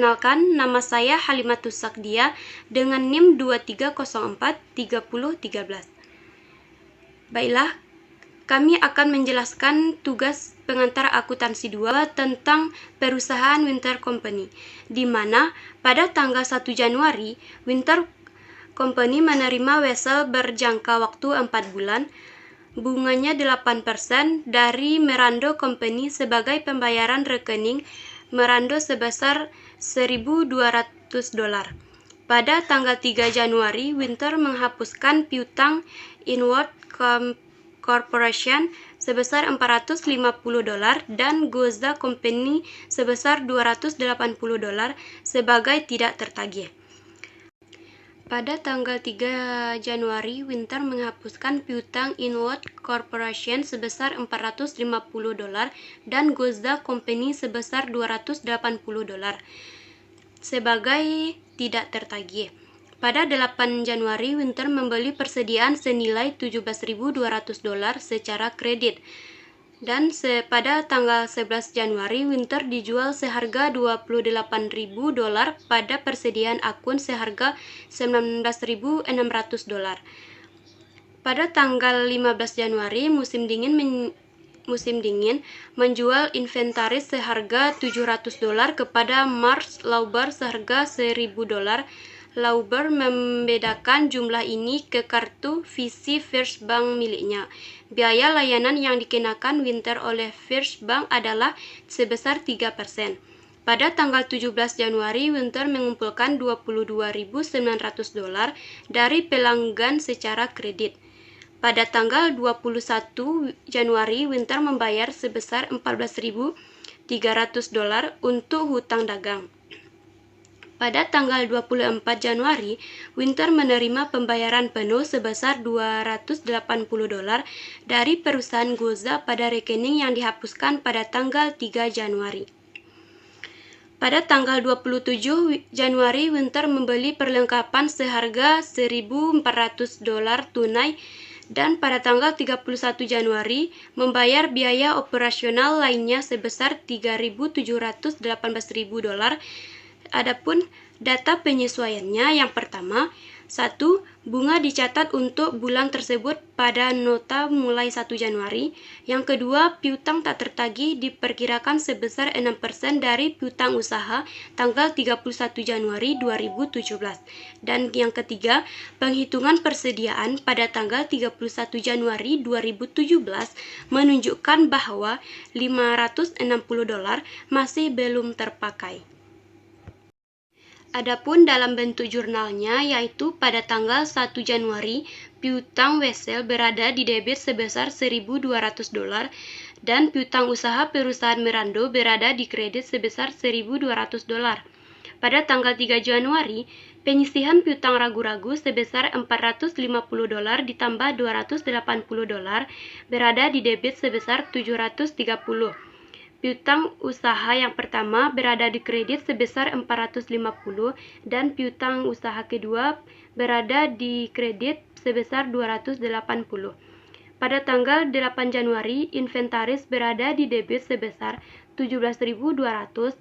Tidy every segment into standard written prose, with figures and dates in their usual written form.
Perkenalkan, nama saya Halimatus Sakdia dengan NIM 23043013. Baiklah, kami akan menjelaskan tugas pengantar akuntansi 2 tentang perusahaan Winter Company, di mana pada tanggal 1 Januari, Winter Company menerima wesel berjangka waktu 4 bulan, bunganya 8% dari Merando Company sebagai pembayaran rekening Merando sebesar $1.200. Pada tanggal 3 Januari, Winter menghapuskan piutang Inward Corporation sebesar $450 dan Gozda Company sebesar $280 sebagai tidak tertagih. Pada tanggal 3 Januari, Winter menghapuskan piutang Inward Corporation sebesar $450 dan Gozda Company sebesar $280 sebagai tidak tertagih. Pada 8 Januari, Winter membeli persediaan senilai $17.200 secara kredit. Dan pada tanggal 11 Januari, Winter dijual seharga $28.000 pada persediaan akun seharga $19.600. Pada tanggal 15 Januari, musim dingin menjual inventaris seharga $700 kepada Mars Lauber seharga $1.000. Lauber membedakan jumlah ini ke kartu Visa First Bank miliknya. Biaya layanan yang dikenakan Winter oleh First Bank adalah sebesar 3%. Pada tanggal 17 Januari, Winter mengumpulkan $22.900 dari pelanggan secara kredit. Pada tanggal 21 Januari, Winter membayar sebesar $14.300 untuk hutang dagang. Pada tanggal 24 Januari, Winter menerima pembayaran penuh sebesar $280 dari perusahaan Gozda pada rekening yang dihapuskan pada tanggal 3 Januari. Pada tanggal 27 Januari, Winter membeli perlengkapan seharga $1.400 tunai dan pada tanggal 31 Januari membayar biaya operasional lainnya sebesar $3.718.000. Adapun data penyesuaiannya, yang pertama, 1. Bunga dicatat untuk bulan tersebut pada nota mulai 1 Januari. Yang kedua, piutang tak tertagih diperkirakan sebesar 6% dari piutang usaha tanggal 31 Januari 2017. Dan yang ketiga, penghitungan persediaan pada tanggal 31 Januari 2017 menunjukkan bahwa $560 masih belum terpakai. Adapun dalam bentuk jurnalnya, yaitu pada tanggal 1 Januari, piutang wesel berada di debit sebesar $1.200 dan piutang usaha perusahaan Merando berada di kredit sebesar $1.200. Pada tanggal 3 Januari, penyisihan piutang ragu-ragu sebesar $450 ditambah $280 berada di debit sebesar $730. Piutang usaha yang pertama berada di kredit sebesar $450 dan piutang usaha kedua berada di kredit sebesar $280. Pada tanggal 8 Januari, inventaris berada di debit sebesar $17.200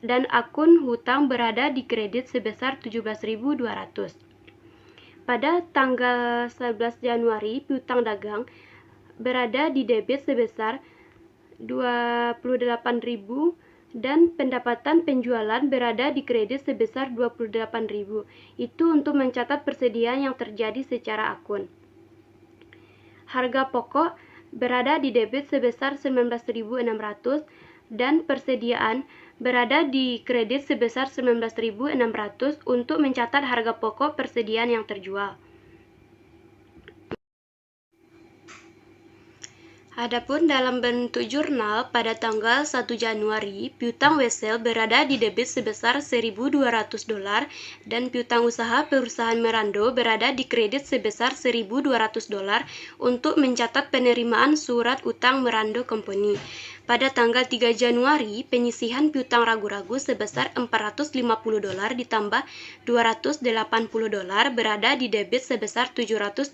dan akun hutang berada di kredit sebesar $17.200. Pada tanggal 11 Januari, piutang dagang berada di debit sebesar $28.000 dan pendapatan penjualan berada di kredit sebesar $28.000. Itu untuk mencatat persediaan yang terjadi secara akun. Harga pokok berada di debit sebesar $19.600 dan persediaan berada di kredit sebesar $19.600 untuk mencatat harga pokok persediaan yang terjual. Adapun dalam bentuk jurnal, pada tanggal 1 Januari, piutang wesel berada di debit sebesar $1.200 dan piutang usaha perusahaan Merando berada di kredit sebesar $1.200 untuk mencatat penerimaan surat utang Merando Company. Pada tanggal 3 Januari, penyisihan piutang ragu-ragu sebesar $450 ditambah $280 berada di debit sebesar $730.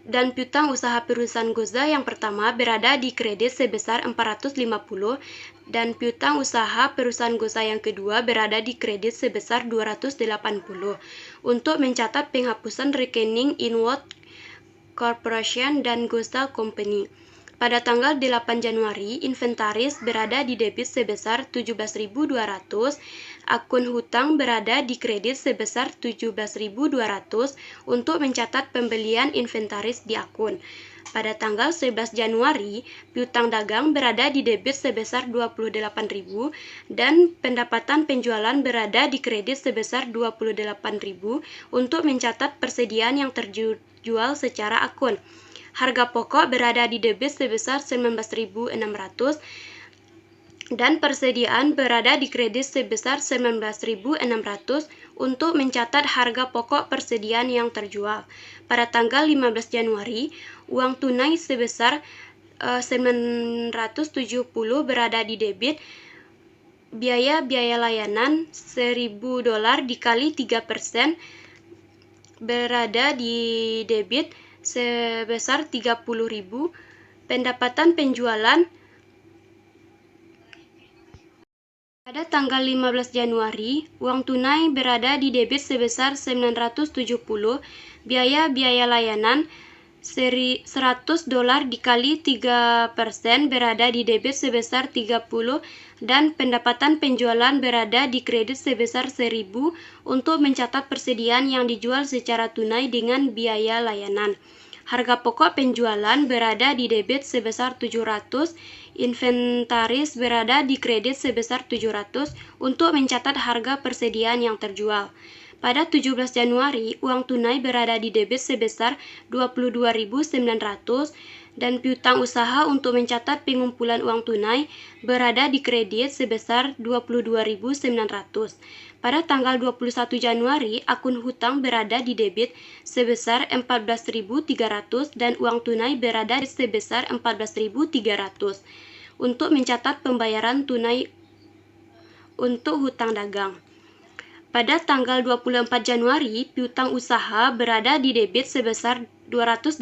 Dan piutang usaha perusahaan Goza yang pertama berada di kredit sebesar 450 dan piutang usaha perusahaan Goza yang kedua berada di kredit sebesar 280 untuk mencatat penghapusan rekening Inward Corporation dan Goza Company. Pada tanggal 8 Januari, inventaris berada di debit sebesar 17.200, akun hutang berada di kredit sebesar 17.200 untuk mencatat pembelian inventaris di akun. Pada tanggal 11 Januari, piutang dagang berada di debit sebesar 28.000 dan pendapatan penjualan berada di kredit sebesar 28.000 untuk mencatat persediaan yang terjual secara akun. Harga pokok berada di debit sebesar 19.600 dan persediaan berada di kredit sebesar 19.600 untuk mencatat harga pokok persediaan yang terjual. Pada tanggal 15 Januari, uang tunai sebesar 970 berada di debit, biaya layanan $1.000 dikali 3% berada di debit sebesar 30.000, pendapatan penjualan pada tanggal 15 Januari, uang tunai berada di debit sebesar 970, biaya layanan $100 dikali 3% berada di debit sebesar 30 dan pendapatan penjualan berada di kredit sebesar 1.000 untuk mencatat persediaan yang dijual secara tunai dengan biaya layanan. Harga pokok penjualan berada di debit sebesar 700, inventaris berada di kredit sebesar 700 untuk mencatat harga persediaan yang terjual. Pada 17 Januari, uang tunai berada di debit sebesar 22.900 dan piutang usaha untuk mencatat pengumpulan uang tunai berada di kredit sebesar 22.900. Pada tanggal 21 Januari, akun hutang berada di debit sebesar 14.300 dan uang tunai berada sebesar 14.300 untuk mencatat pembayaran tunai untuk hutang dagang. Pada tanggal 24 Januari, piutang usaha berada di debit sebesar 280,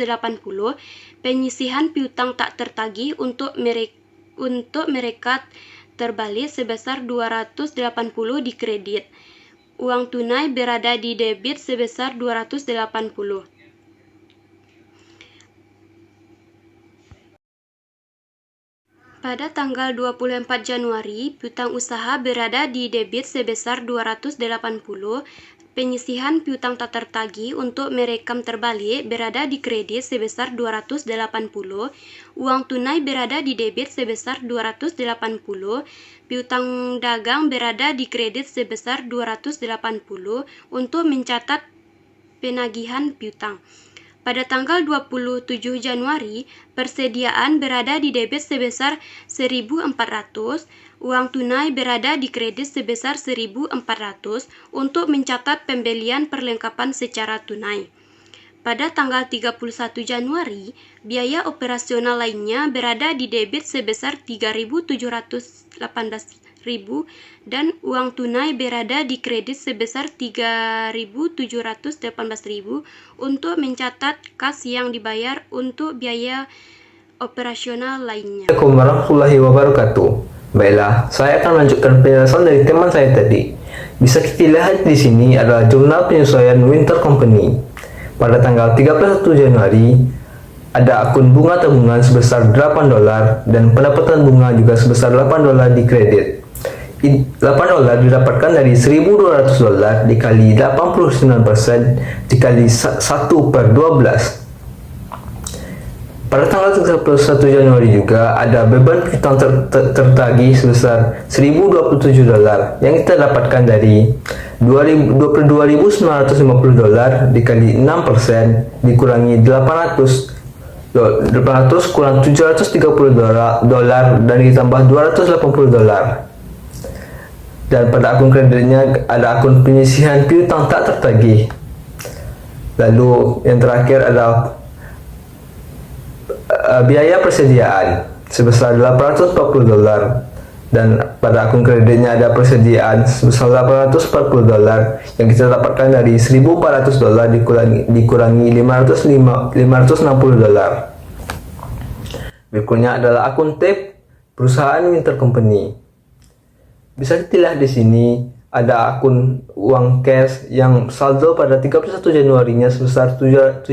penyisihan piutang tak tertagih untuk mereka terbalik sebesar 280 di kredit. Uang tunai berada di debit sebesar 280. Pada tanggal 24 Januari, piutang usaha berada di debit sebesar 280, penyisihan piutang tak tertagih untuk merekam terbalik berada di kredit sebesar 280, uang tunai berada di debit sebesar 280, piutang dagang berada di kredit sebesar 280 untuk mencatat penagihan piutang. Pada tanggal 27 Januari, persediaan berada di debit sebesar 1.400, uang tunai berada di kredit sebesar 1.400 untuk mencatat pembelian perlengkapan secara tunai. Pada tanggal 31 Januari, biaya operasional lainnya berada di debit sebesar 3.718.000 dan uang tunai berada di kredit sebesar 3.718.000 untuk mencatat kas yang dibayar untuk biaya operasional lainnya. Assalamualaikum warahmatullahi wabarakatuh. Baiklah, saya akan melanjutkan penjelasan dari teman saya tadi. Bisa kita lihat di sini adalah jurnal penyesuaian Winter Company. Pada tanggal 31 Januari, ada akun bunga tabungan sebesar $8 dan pendapatan bunga juga sebesar $8 di kredit. $8 didapatkan dari $1.200 dikali 89% dikali 1/12. Pada tanggal 31 Januari juga ada beban piutang tertagih sebesar $1.027 yang kita dapatkan dari $22.950 dikali 6% dikurangi 800 kurang $730 dan ditambah $280. Dan pada akun kreditnya ada akun penyisihan piutang tak tertagih. Lalu yang terakhir adalah biaya persediaan sebesar $840 Dan pada akun kreditnya ada persediaan sebesar $840 yang kita dapatkan dari $1.400 dikurangi $560. Berikutnya adalah akun tab perusahaan Winter Company. Bisa dilihat di sini ada akun uang cash yang saldo pada 31 Januarinya sebesar $17.832.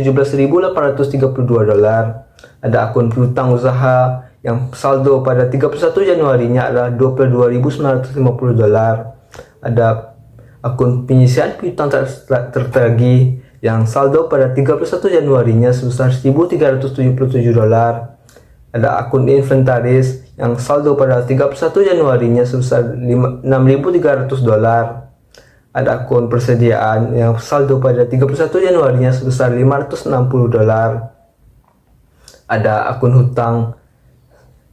Ada akun piutang usaha yang saldo pada 31 Januarinya adalah $22.950. Ada akun penyisian piutang tertagih yang saldo pada 31 Januarinya sebesar $1.377. Ada akun inventaris yang saldo pada 31 Januarinya sebesar $6.300. Ada akun persediaan yang saldo pada 31 Januarinya sebesar $560. Ada akun hutang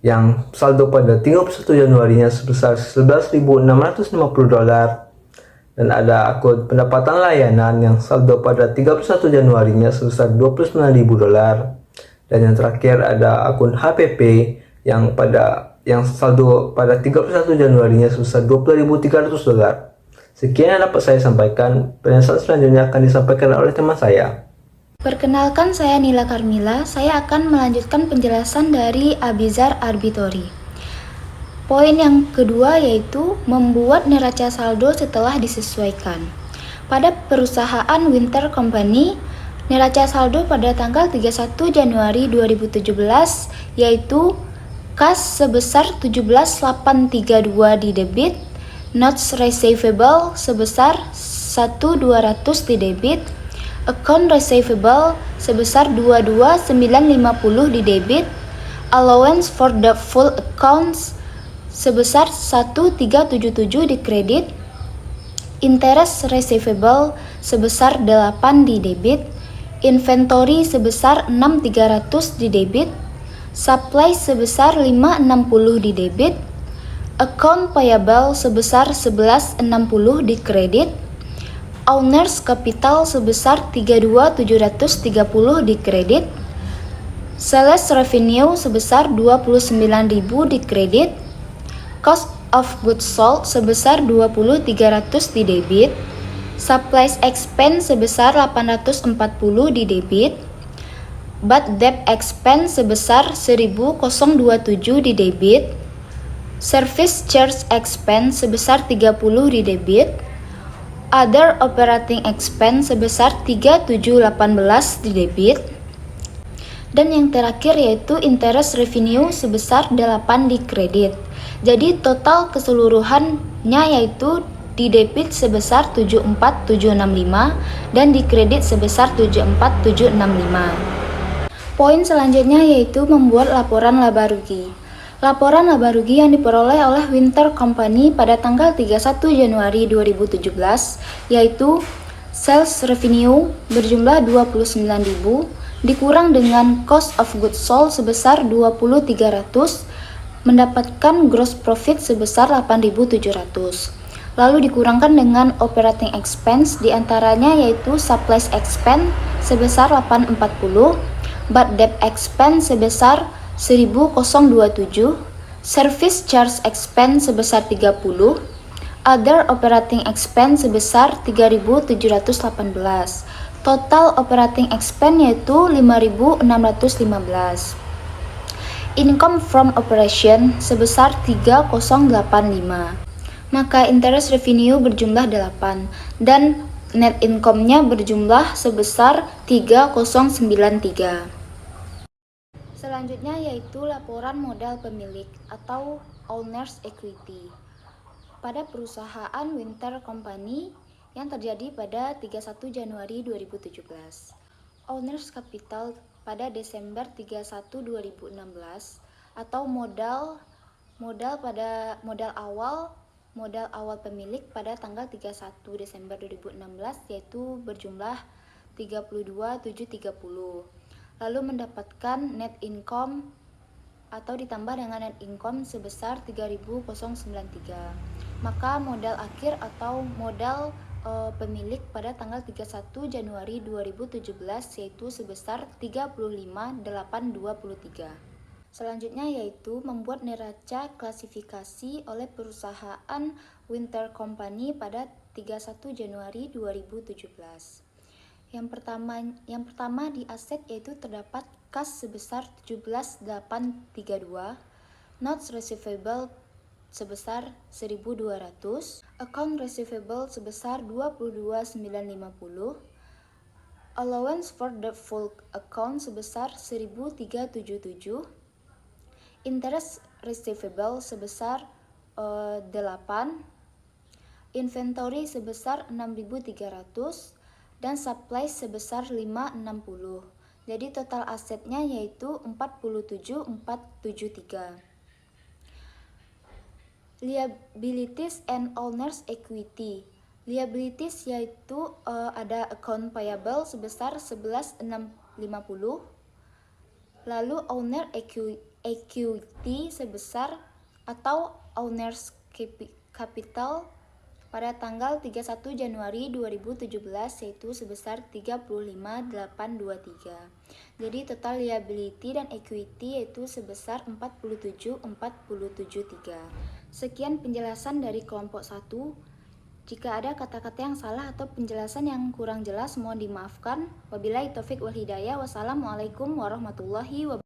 yang saldo pada 31 Januarinya sebesar $11.650. Dan ada akun pendapatan layanan yang saldo pada 31 Januarinya sebesar $29.000. Dan yang terakhir ada akun HPP yang saldo pada 31 Januarinya sebesar $20.300. Sekian yang dapat saya sampaikan. Penjelasan selanjutnya akan disampaikan oleh teman saya. Perkenalkan, saya Nila Karmila. Saya akan melanjutkan penjelasan dari Abizar Arbitori. Poin yang kedua yaitu membuat neraca saldo setelah disesuaikan. Pada perusahaan Winter Company, neraca saldo pada tanggal 31 Januari 2017 yaitu kas sebesar 17.832 di debit, notes receivable sebesar 1.200 di debit, account receivable sebesar 22.950 di debit, allowance for the full accounts sebesar 1.377 di kredit, interest receivable sebesar 8 di debit, inventory sebesar 6.300 di debit, supply sebesar 5.60 di debit, account payable sebesar 11.60 di kredit, owners capital sebesar 32.730 di kredit, sales revenue sebesar 29.000 di kredit, cost of goods sold sebesar 20.300 di debit, supplies expense sebesar 840 di debit, bad debt expense sebesar 1.027 di debit, service charge expense sebesar 30 di debit, other operating expense sebesar 3.718 di debit, dan yang terakhir yaitu interest revenue sebesar 8 di kredit. Jadi total keseluruhannya yaitu di debit sebesar 74.765 dan di kredit sebesar 74.765. Poin selanjutnya yaitu membuat laporan laba rugi. Laporan laba rugi yang diperoleh oleh Winter Company pada tanggal 31 Januari 2017 yaitu sales revenue berjumlah 29.000 dikurang dengan cost of goods sold sebesar 20.300 mendapatkan gross profit sebesar 8.700. Lalu dikurangkan dengan operating expense diantaranya yaitu supplies expense sebesar 840, bad debt expense sebesar 1.027, service charge expense sebesar 30, other operating expense sebesar 3.718. Total operating expense yaitu 5.615. Income from operation sebesar 3.085. Maka interest revenue berjumlah 8 dan net income-nya berjumlah sebesar 3.093. Selanjutnya yaitu laporan modal pemilik atau owner's equity pada perusahaan Winter Company yang terjadi pada 31 Januari 2017. Owner's capital pada Desember 31 2016 atau modal awal pemilik pada tanggal 31 Desember 2016 yaitu berjumlah 32.730. Lalu mendapatkan net income atau ditambah dengan net income sebesar 3.093. Maka modal akhir atau modal pemilik pada tanggal 31 Januari 2017 yaitu sebesar 35.823. Selanjutnya yaitu membuat neraca klasifikasi oleh perusahaan Winter Company pada 31 Januari 2017. Yang pertama di aset yaitu terdapat kas sebesar 17.832, notes receivable sebesar 1.200, account receivable sebesar 22.950, allowance for doubtful account sebesar 1.377, interest receivable sebesar 8, inventory sebesar 6.300, dan supply sebesar 560. Jadi total asetnya yaitu 47.473. Liabilities and owners equity. Liabilities yaitu ada account payable sebesar 11.650, lalu owner equity sebesar atau owners capital pada tanggal 31 Januari 2017 yaitu sebesar 35.823. Jadi total liability dan equity yaitu sebesar 47.473. Sekian penjelasan dari kelompok 1. Jika ada kata-kata yang salah atau penjelasan yang kurang jelas mohon dimaafkan. Wabillahi taufik wal hidayah. Wassalamualaikum warahmatullahi wabarakatuh.